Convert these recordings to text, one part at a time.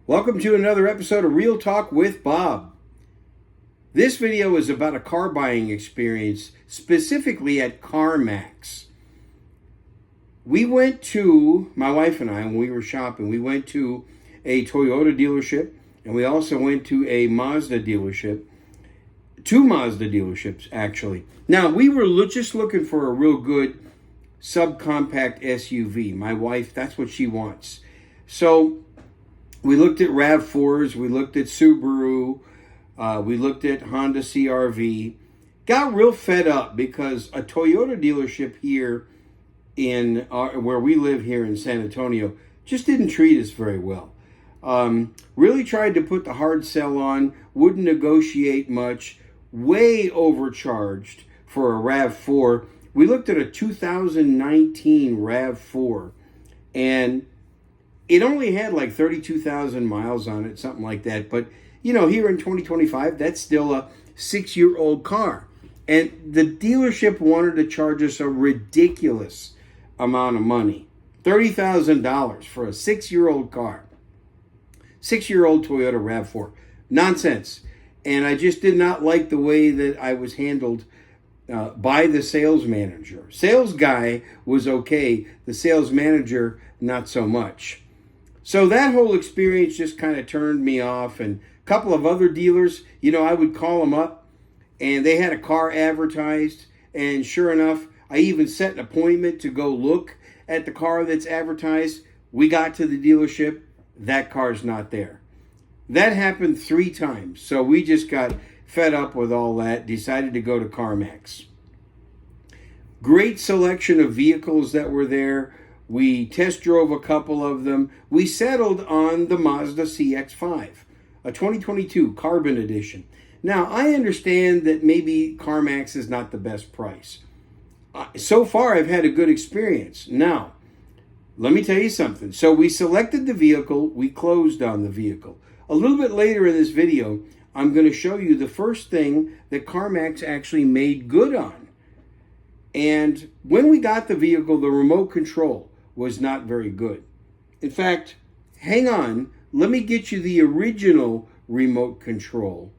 Welcome to another episode of Real Talk with Bob. This video is about a car buying experience, specifically at CarMax. We went to, my wife and I, when we were shopping, we went to a Toyota dealership, and we also went to a Mazda dealership. Two Mazda dealerships, actually. Now, we were just looking for a real good subcompact SUV. My wife, that's what she wants. So, we looked at RAV4s, we looked at Subaru, we looked at Honda CR-V. Got real fed up because a Toyota dealership here in where we live here in San Antonio just didn't treat us very well. Really tried to put the hard sell on, wouldn't negotiate much, way overcharged for a RAV4. We looked at a 2019 RAV4 and it only had like 32,000 miles on it, something like that. But, you know, here in 2025, that's still a 6-year-old car. And the dealership wanted to charge us a ridiculous amount of money. $30,000 for a 6-year-old car. 6-year-old Toyota RAV4. Nonsense. And I just did not like the way that I was handled by the sales manager. Sales guy was okay. The sales manager, not so much. So that whole experience just kind of turned me off. And a couple of other dealers, you know, I would call them up and they had a car advertised. And sure enough, I even set an appointment to go look at the car that's advertised. We got to the dealership. That car's not there. That happened 3 times. So we just got fed up with all that, decided to go to CarMax. Great selection of vehicles that were there. We test drove a couple of them. We settled on the Mazda CX-5, a 2022 Carbon Edition. Now, I understand that maybe CarMax is not the best price. So far, I've had a good experience. Now, let me tell you something. So we selected the vehicle. We closed on the vehicle. A little bit later in this video, I'm going to show you the first thing that CarMax actually made good on. And when we got the vehicle, the remote control was not very good. In fact, hang on, let me get you the original remote control.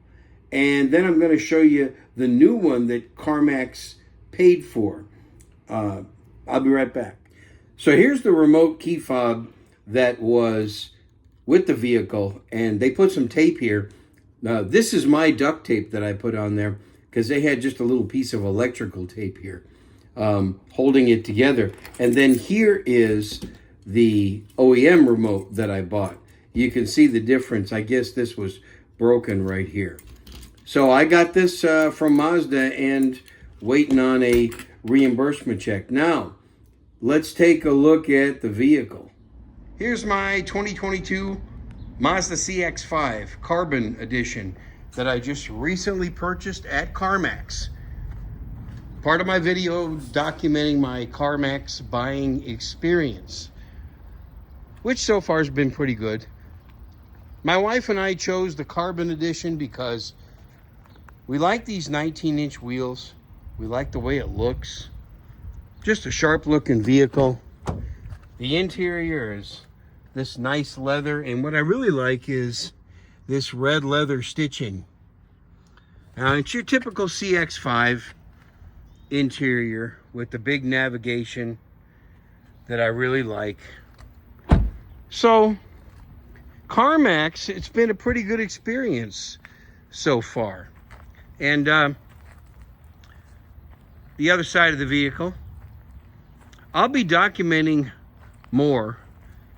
And then I'm going to show you the new one that CarMax paid for. I'll be right back. So here's the remote key fob that was with the vehicle. And they put some tape here. This is my duct tape that I put on there because they had just a little piece of electrical tape here. Holding it together. And then here is the OEM remote that I bought. You can see the difference. I guess this was broken right here. So I got this from Mazda and waiting on a reimbursement check. Now, let's take a look at the vehicle. Here's my 2022 Mazda CX-5 Carbon Edition that I just recently purchased at CarMax. Part of my video documenting my CarMax buying experience, which so far has been pretty good. My wife and I chose the Carbon Edition because we like these 19-inch wheels. We like the way it looks. Just a sharp-looking vehicle. The interior is this nice leather, and what I really like is this red leather stitching. Now, it's your typical CX-5 interior with the big navigation that I really like. So CarMax, it's been a pretty good experience so far. And the other side of the vehicle, I'll be documenting more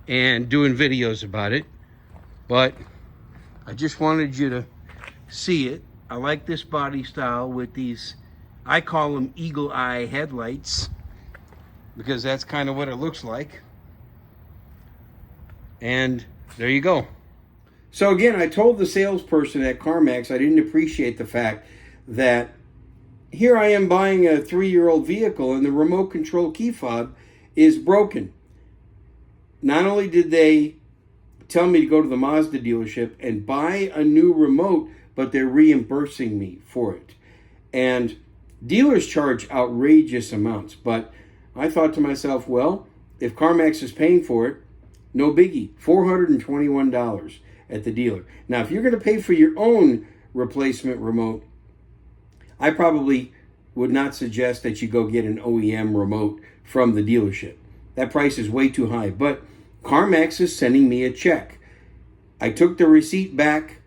and doing videos about it, but I just wanted you to see it. I like this body style with these, I call them eagle eye headlights, because that's kind of what it looks like. And there you go. So again, I told the salesperson at CarMax I didn't appreciate the fact that here I am buying a 3-year-old vehicle and the remote control key fob is broken. Not only did they tell me to go to the Mazda dealership and buy a new remote, but they're reimbursing me for it. And dealers charge outrageous amounts, but I thought to myself, well, if CarMax is paying for it, no biggie, $421. at the dealer. Now, if you're going to pay for your own replacement remote, I probably would not suggest that you go get an OEM remote from the dealership. That price is way too high. But CarMax is sending me a check. I took the receipt back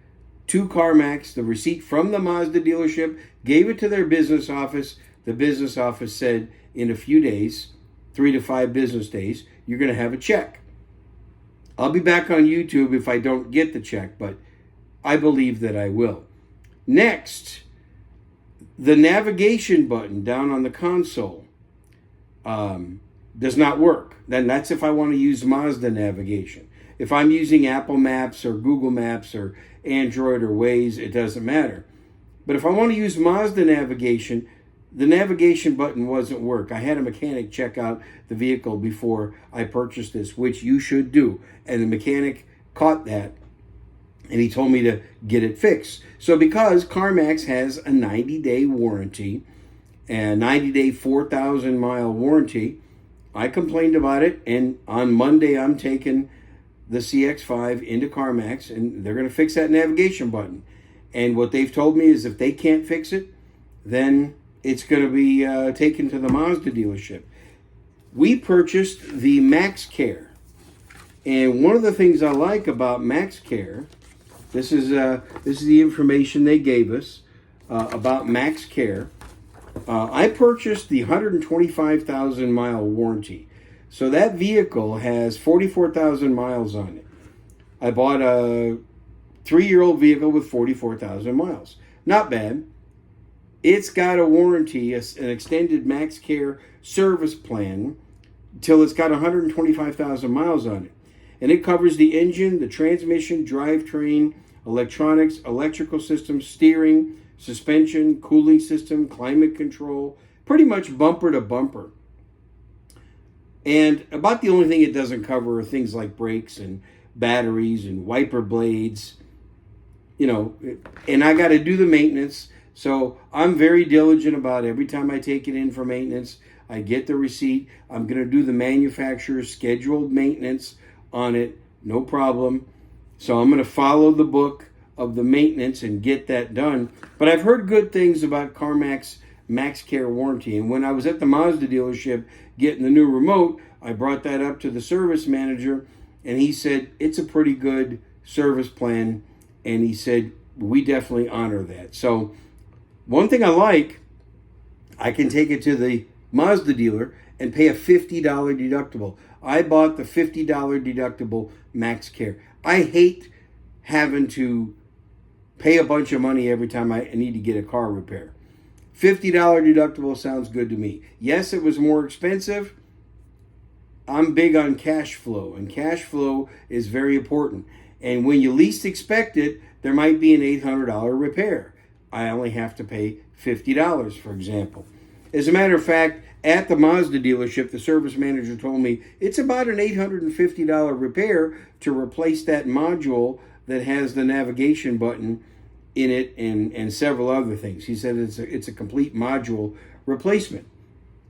to CarMax, the receipt from the Mazda dealership, gave it to their business office. The business office said in a few days, 3 to 5 business days, you're going to have a check. I'll be back on YouTube if I don't get the check, but I believe that I will. Next, the navigation button down on the console does not work. Then that's if I want to use Mazda navigation. If I'm using Apple Maps or Google Maps or Android or Waze, it doesn't matter. But if I want to use Mazda navigation, the navigation button wasn't work. I had a mechanic check out the vehicle before I purchased this, which you should do. And the mechanic caught that, and he told me to get it fixed. So because CarMax has a 90-day warranty, and 90-day 4,000-mile warranty, I complained about it, and on Monday I'm taking the CX-5 into CarMax, and they're going to fix that navigation button. And what they've told me is if they can't fix it, then it's going to be taken to the Mazda dealership. We purchased the MaxCare, and one of the things I like about MaxCare, this is the information they gave us about MaxCare. I purchased the 125,000-mile warranty. So that vehicle has 44,000 miles on it. I bought a 3-year-old vehicle with 44,000 miles. Not bad. It's got a warranty, an extended MaxCare service plan, till it's got 125,000 miles on it. And it covers the engine, the transmission, drivetrain, electronics, electrical system, steering, suspension, cooling system, climate control, pretty much bumper to bumper. And about the only thing it doesn't cover are things like brakes and batteries and wiper blades, and I got to do the maintenance. So I'm very diligent about it. Every time I take it in for maintenance, I get the receipt. I'm going to do the manufacturer's scheduled maintenance on it, no problem. So I'm going to follow the book of the maintenance and get that done. But I've heard good things about CarMax MaxCare warranty. And when I was at the Mazda dealership getting the new remote, I brought that up to the service manager, and he said, it's a pretty good service plan. And he said, we definitely honor that. So one thing I like, I can take it to the Mazda dealer and pay a $50 deductible. I bought the $50 deductible MaxCare. I hate having to pay a bunch of money every time I need to get a car repair. $50 deductible sounds good to me. Yes, it was more expensive. I'm big on cash flow, and cash flow is very important. And when you least expect it, there might be an $800 repair. I only have to pay $50, for example. As a matter of fact, at the Mazda dealership, the service manager told me it's about an $850 repair to replace that module that has the navigation button in it and several other things. He said it's a complete module replacement.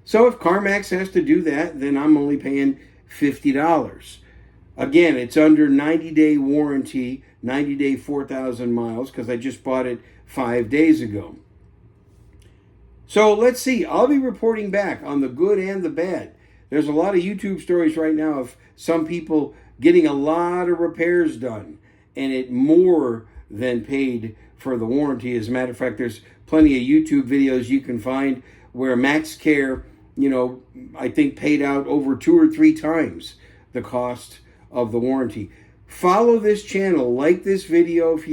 So if CarMax has to do that, then I'm only paying $50. Again, it's under 90-day warranty, 90-day 4,000 miles, because I just bought it 5 days ago. So let's see. I'll be reporting back on the good and the bad. There's a lot of YouTube stories right now of some people getting a lot of repairs done, and it more than paid for the warranty. As a matter of fact, there's plenty of YouTube videos you can find where MaxCare, I think paid out over 2 or 3 times the cost of the warranty. Follow this channel, like this video if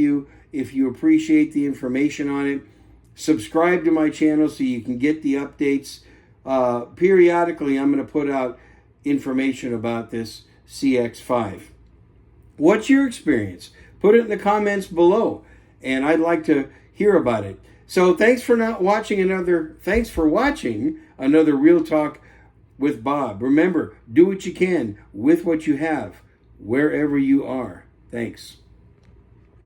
you appreciate the information on it. Subscribe to my channel so you can get the updates. Periodically, I'm going to put out information about this CX-5. What's your experience? Put it in the comments below, and I'd like to hear about it. So thanks for watching another Real Talk with Bob. Remember, do what you can with what you have, wherever you are. Thanks.